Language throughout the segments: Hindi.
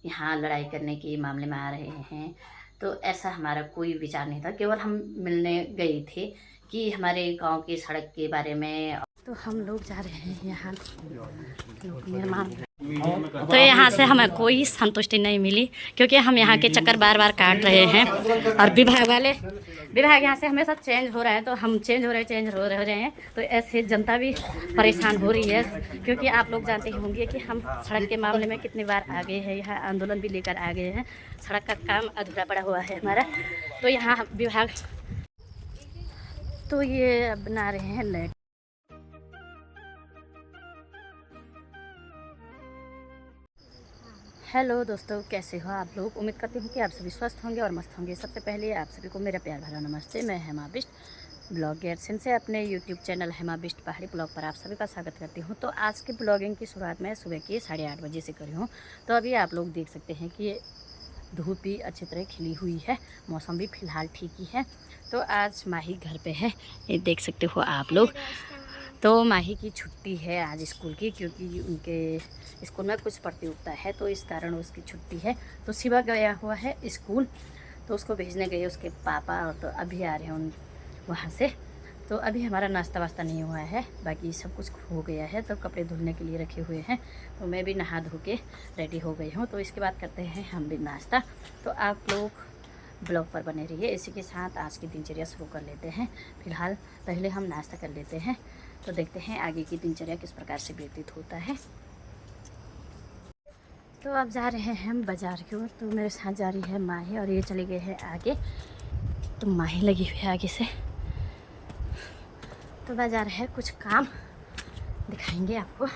यहाँ लड़ाई करने के मामले में आ रहे हैं। तो ऐसा हमारा कोई विचार नहीं था, केवल हम मिलने गए थे कि हमारे गांव की सड़क के बारे में। तो हम लोग जा रहे हैं यहाँ लोक निर्माण। तो यहाँ से हमें कोई संतुष्टि नहीं मिली, क्योंकि हम यहाँ के चक्कर बार बार काट रहे हैं और विभाग यहाँ से हमेशा चेंज हो रहा है, तो हम चेंज हो रहे हैं। तो ऐसे जनता भी परेशान हो रही है, क्योंकि आप लोग जानते ही होंगे कि हम सड़क के मामले में कितनी बार आ गए हैं, यहाँ आंदोलन भी लेकर आ गए हैं। सड़क का काम अधूरा पड़ा हुआ है हमारा। तो यहाँ विभाग तो ये बना रहे हैं लाइट। हेलो दोस्तों, कैसे हो आप लोग? उम्मीद करती हूँ कि आप सभी स्वस्थ होंगे और मस्त होंगे। सबसे पहले आप सभी को मेरा प्यार भरा नमस्ते। मैं हेमा बिष्ट ब्लॉगर से अपने यूट्यूब चैनल हेमा बिष्ट पहाड़ी ब्लॉग पर आप सभी का स्वागत करती हूँ। तो आज की ब्लॉगिंग की शुरुआत मैं सुबह की 8:30 बजे से करी हूँ। तो अभी आप लोग देख सकते हैं कि धूप भी अच्छी तरह खिली हुई है, मौसम भी फ़िलहाल ठीक ही है। तो आज माही घर पे है, ये देख सकते हो आप लोग। तो माही की छुट्टी है आज स्कूल की, क्योंकि उनके स्कूल में कुछ प्रतियोगिता है, तो इस कारण उसकी छुट्टी है। तो शिवा गया हुआ है स्कूल, तो उसको भेजने गए उसके पापा, और तो अभी आ रहे हैं उन वहाँ से। तो अभी हमारा नाश्ता वास्ता नहीं हुआ है, बाकी सब कुछ हो गया है। तो कपड़े धुलने के लिए रखे हुए हैं, तो मैं भी नहा धो के रेडी हो गई हूँ। तो इसके बाद करते हैं हम भी नाश्ता। तो आप लोग ब्लॉग पर बने रहिए। इसी के साथ आज की दिनचर्या शुरू कर लेते हैं। फिलहाल पहले हम नाश्ता कर लेते हैं, तो देखते हैं आगे की दिनचर्या किस प्रकार से व्यतीत होता है। तो अब जा रहे हैं हम बाज़ार की ओर। तो मेरे साथ जा रही है माही, और ये चले गए हैं आगे। तो माही लगी हुई है आगे से। तो बाज़ार है, कुछ काम दिखाएंगे आपको।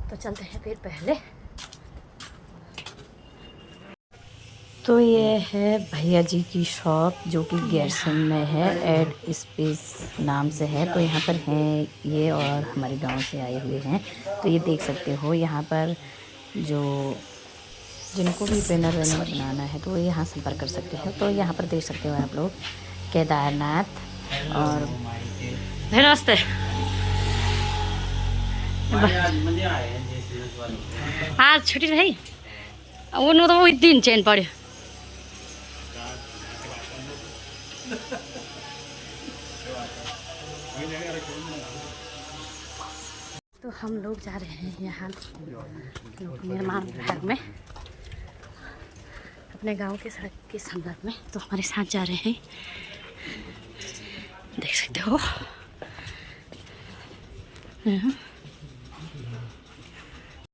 तो चलते हैं फिर पहले। तो ये है भैया जी की शॉप, जो कि गैरसन में है, एड स्पेस नाम से है। तो यहाँ पर हैं ये, और हमारे गांव से आए हुए हैं। तो ये देख सकते हो यहाँ पर जो जिनको भी बैनर वैनर बनाना है तो यहाँ संपर्क कर सकते हो। तो यहाँ पर देख सकते हो आप लोग केदारनाथ और नमस्ते। आज छुट्टी रही उन्होंने तो वही दिन चेन पड़े। तो हम लोग जा रहे हैं यहाँ लोक निर्माण विभाग में, अपने गांव के सड़क के संदर्भ में। तो हमारे साथ जा रहे हैं, देख सकते हो।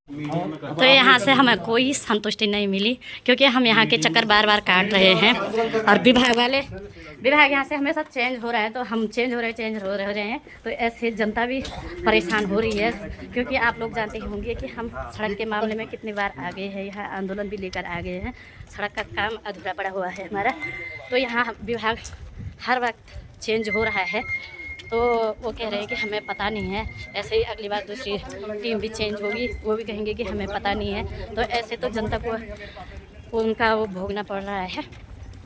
तो यहाँ से हमें कोई संतुष्टि नहीं मिली, क्योंकि हम यहाँ के चक्कर बार बार काट रहे हैं, और विभाग यहाँ से हमेशा चेंज हो रहा है, तो हम चेंज हो रहे हैं। तो ऐसे जनता भी परेशान हो रही है, क्योंकि आप लोग जानते ही होंगे कि हम सड़क के मामले में कितनी बार आ गए हैं, यहाँ आंदोलन भी लेकर आ गए हैं। सड़क का काम अधूरा पड़ा हुआ है हमारा। तो यहाँ विभाग हर वक्त चेंज हो रहा है, तो वो कह रहे हैं कि हमें पता नहीं है। ऐसे ही अगली बार दूसरी टीम भी चेंज होगी, वो भी कहेंगे कि हमें पता नहीं है। तो ऐसे तो जनता को उनका वो भोगना पड़ रहा है।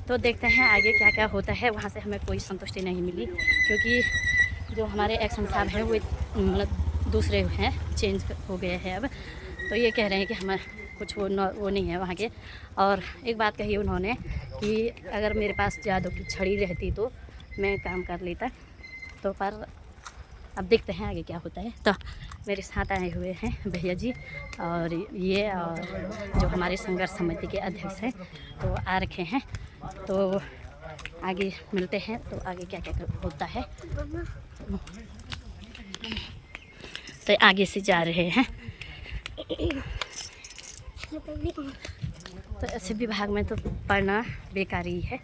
तो देखते हैं आगे क्या क्या होता है। वहाँ से हमें कोई संतुष्टि नहीं मिली, क्योंकि जो हमारे एक्शन साहब हैं वो मतलब दूसरे हैं, चेंज हो गए हैं अब। तो ये कह रहे हैं कि हमें कुछ वो नहीं है वहाँ के। और एक बात कही उन्होंने कि अगर मेरे पास जादू की छड़ी रहती तो मैं काम कर लेता। तो पर अब देखते हैं आगे क्या होता है। तो मेरे साथ आए हुए हैं भैया जी, और ये और जो हमारे संघर्ष समिति के अध्यक्ष हैं, तो आ रखे हैं। तो आगे मिलते हैं, तो आगे क्या क्या होता है। तो आगे से जा रहे हैं। तो ऐसे विभाग में तो पढ़ना बेकार ही है,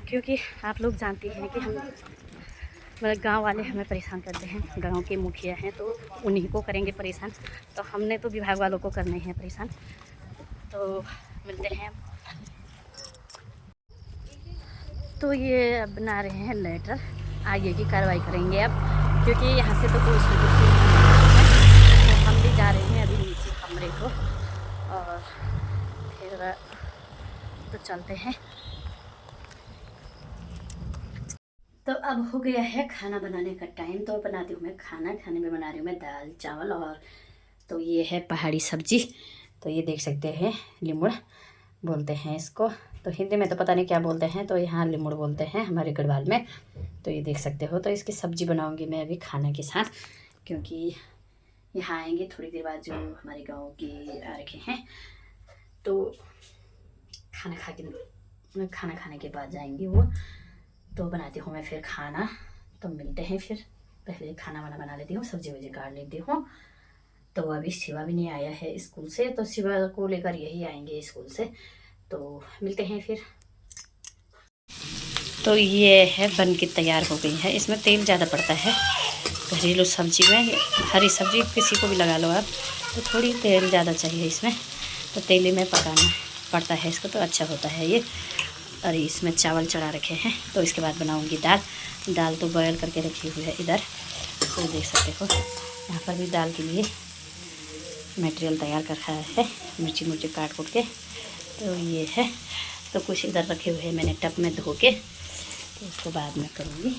क्योंकि आप लोग जानते हैं कि हम मतलब गांव वाले हमें परेशान करते हैं। गांव के मुखिया हैं तो उन्हीं को करेंगे परेशान, तो हमने तो विभाग वालों को करने हैं परेशान। तो मिलते हैं। तो ये बना रहे हैं लेटर, आगे की कार्रवाई करेंगे अब, क्योंकि यहाँ से तो कोई संतुष्टि नहीं है। तो हम भी जा रहे हैं अभी नीचे कमरे को, और फिर तो चलते हैं। तो अब हो गया है खाना बनाने का टाइम। तो बनाती हूँ मैं खाना। खाने में बना रही हूँ मैं दाल चावल, और तो ये है पहाड़ी सब्जी। तो ये देख सकते हैं लिमुड़ बोलते हैं इसको, तो हिंदी में तो पता नहीं क्या बोलते हैं, तो यहाँ लिमुड़ बोलते हैं हमारे गढ़वाल में। तो ये देख सकते हो। तो इसकी सब्ज़ी बनाऊंगी मैं अभी खाने के साथ, क्योंकि यहाँ आएंगे थोड़ी देर बाद जो हमारे गांव के आ रखे हैं, तो खाना खाने के बाद जाएंगे वो। तो बनाती हूँ मैं फिर खाना, तो मिलते हैं फिर। पहले खाना वाना बना लेती हूँ, सब्जी वब्जी काट लेती हूँ। तो अभी शिवा भी नहीं आया है स्कूल से, तो शिवा को लेकर यही आएंगे स्कूल से, तो मिलते हैं फिर। तो ये है बन के तैयार हो गई है। इसमें तेल ज़्यादा पड़ता है, घरेलू सब्जी में, हरी सब्जी किसी को भी लगा लो आप, तो थोड़ी तेल ज़्यादा चाहिए इसमें, तो तेल में पकाना पड़ता है इसको, तो अच्छा होता है ये। और इसमें चावल चढ़ा रखे हैं, तो इसके बाद बनाऊंगी दाल तो बॉयल करके रखी हुई है इधर, तो देख सकते हो। यहाँ पर भी दाल के लिए मटेरियल तैयार कर रखा है, मिर्ची काट के, तो ये है। तो कुछ इधर रखे हुए हैं मैंने टब में धो के, तो उसको बाद में करूँगी।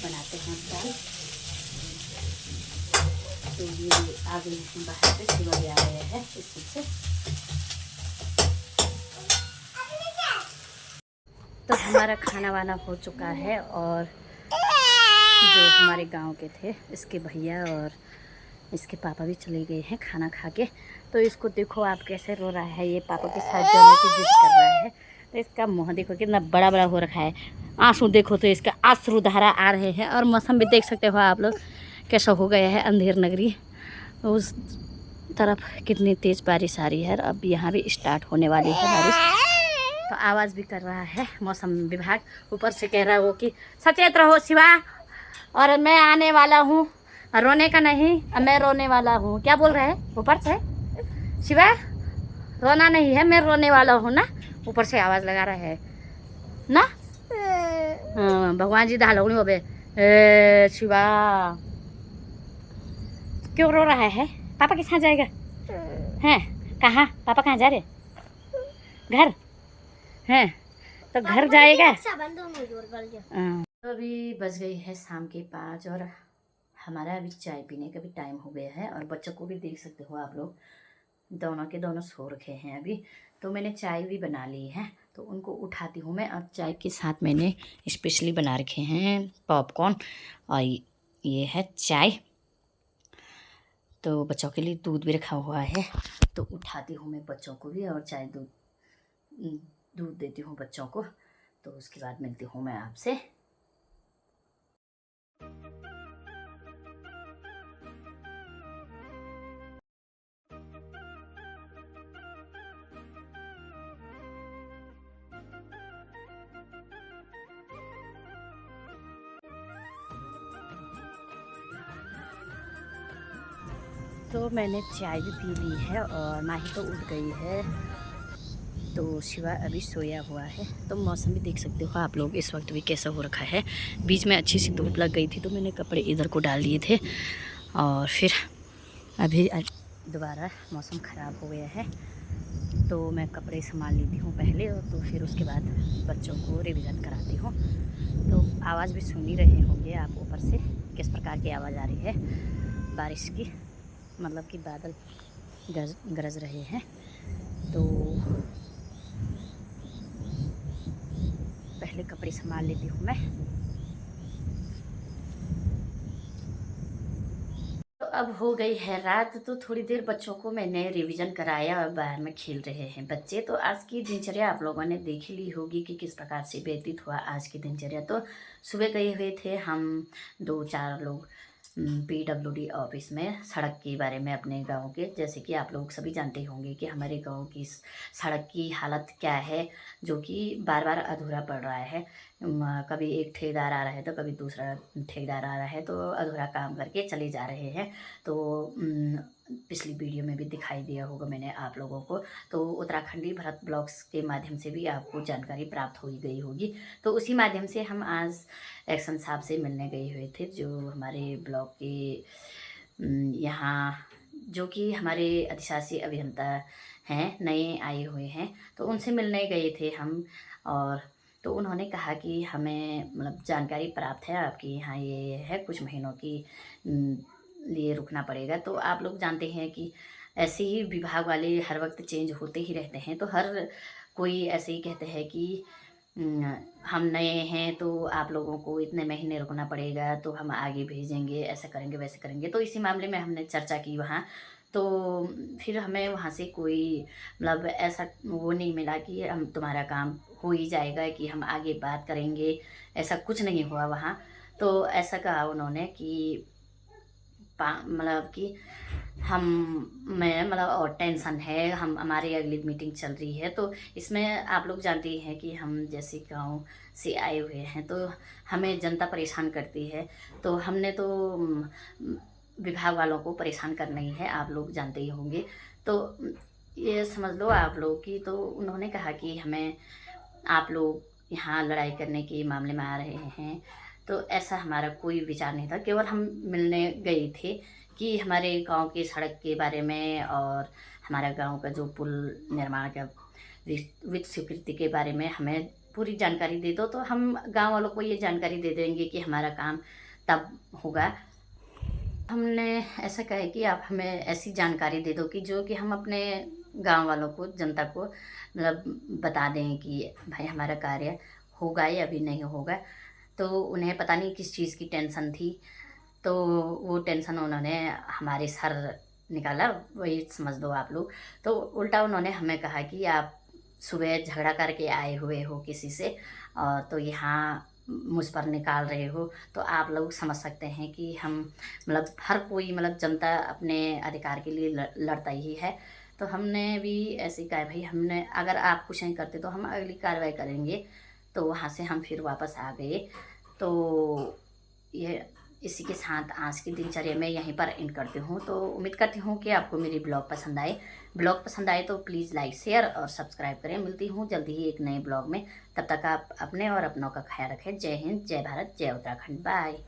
बनाते हैं दाल। तो ये आ गई बाहर से, शिवा भी आ गया है स्कूल से। तो हमारा खाना वाना हो चुका है, और जो हमारे गांव के थे इसके भैया और इसके पापा भी चले गए हैं खाना खा के। तो इसको देखो आप कैसे रो रहा है, ये पापा के साथ जाने की जिद कर रहा है। तो इसका मुँह देखो कितना बड़ा बड़ा हो रखा है, आंसू देखो तो इसका आंसू धारा आ रहे हैं। और मौसम भी देख सकते हो आप लोग कैसा हो गया है, अंधेर नगरी। उस तरफ कितनी तेज़ बारिश आ रही है, अब यहाँ भी स्टार्ट होने वाली है बारिश। तो आवाज़ भी कर रहा है मौसम विभाग, ऊपर से कह रहा है वो कि सचेत रहो शिवा, और मैं आने वाला हूँ, रोने का नहीं, मैं रोने वाला हूँ। क्या बोल रहा है ऊपर से? शिवा रोना नहीं है, मैं रोने वाला हूँ ना, ऊपर से आवाज़ लगा रहा है ना। हाँ, भगवान जी दालोगनी हो बे। शिवा क्यों रो रहा है? पापा के साथ जाएगा? हैं कहाँ? पापा कहाँ जा रहे? घर हैं, तो घर जाएगा। तो अभी बज गई है शाम के 5, और हमारा अभी चाय पीने का भी टाइम हो गया है। और बच्चों को भी देख सकते हो आप लोग, दोनों के दोनों सो रखे हैं अभी। तो मैंने चाय भी बना ली है, तो उनको उठाती हूँ मैं। अब चाय के साथ मैंने स्पेशली बना रखे हैं पॉपकॉर्न, और ये है चाय। तो बच्चों के लिए दूध भी रखा हुआ है, तो उठाती हूँ मैं बच्चों को भी, और चाय दूध देती हूँ बच्चों को। तो उसके बाद मिलती हूँ मैं आपसे। तो मैंने चाय भी पी ली है, और माही तो उठ गई है, तो शिवा अभी सोया हुआ है। तो मौसम भी देख सकते हो आप लोग इस वक्त भी कैसा हो रखा है। बीच में अच्छी सी धूप लग गई थी, तो मैंने कपड़े इधर को डाल दिए थे, और फिर अभी दोबारा मौसम ख़राब हो गया है, तो मैं कपड़े संभाल लेती हूँ पहले, और तो फिर उसके बाद बच्चों को रिवीजन कराती हूँ। तो आवाज़ भी सुन ही रहे होंगे आप ऊपर से किस प्रकार की आवाज़ आ रही है बारिश की, मतलब कि बादल गरज रहे हैं। तो पहले कपड़े संभाल लेती हूँ मैं। तो अब हो गई है रात, तो थोड़ी देर बच्चों को मैंने रिवीजन कराया, और बाहर में खेल रहे हैं बच्चे। तो आज की दिनचर्या आप लोगों ने देख ली होगी कि किस प्रकार से व्यतीत हुआ आज की दिनचर्या। तो सुबह गए हुए थे हम 2-4 लोग PWD ऑफिस में, सड़क के बारे में अपने गांव के। जैसे कि आप लोग सभी जानते होंगे कि हमारे गांव की सड़क की हालत क्या है, जो कि बार बार अधूरा पड़ रहा है। कभी एक ठेकेदार आ रहा है, तो कभी दूसरा ठेकेदार आ रहा है, तो अधूरा काम करके चले जा रहे हैं। तो पिछली वीडियो में भी दिखाई दिया होगा मैंने आप लोगों को। तो उत्तराखंडी भरत ब्लॉग्स के माध्यम से भी आपको जानकारी प्राप्त हो गई होगी। तो उसी माध्यम से हम आज एक्शन साहब से मिलने गए हुए थे, जो हमारे ब्लॉक के यहाँ, जो कि हमारे अधिशासी अभियंता हैं, नए आए हुए हैं। तो उनसे मिलने गए थे हम, और तो उन्होंने कहा कि हमें मतलब जानकारी प्राप्त है आपके यहाँ ये है कुछ महीनों की लिए रुकना पड़ेगा। तो आप लोग जानते हैं कि ऐसे ही विभाग वाले हर वक्त चेंज होते ही रहते हैं, तो हर कोई ऐसे ही कहते हैं कि हम नए हैं तो आप लोगों को इतने महीने रुकना पड़ेगा, तो हम आगे भेजेंगे, ऐसा करेंगे वैसे करेंगे। तो इसी मामले में हमने चर्चा की वहाँ। तो फिर हमें वहाँ से कोई मतलब ऐसा वो नहीं मिला कि हम तुम्हारा काम हो ही जाएगा, कि हम आगे बात करेंगे, ऐसा कुछ नहीं हुआ वहाँ। तो ऐसा कहा उन्होंने कि मतलब कि हम मैं मतलब और टेंशन है, हमारी अगली मीटिंग चल रही है। तो इसमें आप लोग जानते ही हैं कि हम जैसे गांव से आए हुए हैं, तो हमें जनता परेशान करती है। तो हमने तो विभाग वालों को परेशान करना ही है, आप लोग जानते ही होंगे। तो ये समझ लो आप लोग की। तो उन्होंने कहा कि हमें आप लोग यहाँ लड़ाई करने के मामले में आ रहे हैं, तो ऐसा हमारा कोई विचार नहीं था। केवल हम मिलने गए थे कि हमारे गांव की सड़क के बारे में और हमारा गांव का जो पुल निर्माण का वित्त स्वीकृति के बारे में हमें पूरी जानकारी दे दो, तो हम गांव वालों को ये जानकारी दे देंगे कि हमारा काम तब होगा। हमने ऐसा कहा है कि आप हमें ऐसी जानकारी दे दो कि जो कि हम अपने गांव वालों को, जनता को मतलब बता दें कि भाई हमारा कार्य होगा या भी नहीं होगा। तो उन्हें पता नहीं किस चीज़ की टेंशन थी, तो वो टेंशन उन्होंने हमारे सर निकाला, वही समझ दो आप लोग। तो उल्टा उन्होंने हमें कहा कि आप सुबह झगड़ा करके आए हुए हो किसी से, और तो यहाँ मुझ पर निकाल रहे हो। तो आप लोग समझ सकते हैं कि हम मतलब हर कोई मतलब जनता अपने अधिकार के लिए लड़ता ही है। तो हमने भी ऐसे ही कहा भाई, हमने अगर आप कुछ नहीं करते तो हम अगली कार्रवाई करेंगे। तो वहाँ से हम फिर वापस आ गए। तो ये इसी के साथ आज की दिनचर्या मैं यहीं पर एंड करती हूँ। तो उम्मीद करती हूँ कि आपको मेरी ब्लॉग पसंद आए। ब्लॉग पसंद आए तो प्लीज़ लाइक, शेयर और सब्सक्राइब करें। मिलती हूँ जल्दी ही एक नए ब्लॉग में। तब तक आप अपने और अपनों का ख्याल रखें। जय हिंद, जय भारत, जय उत्तराखंड। बाय।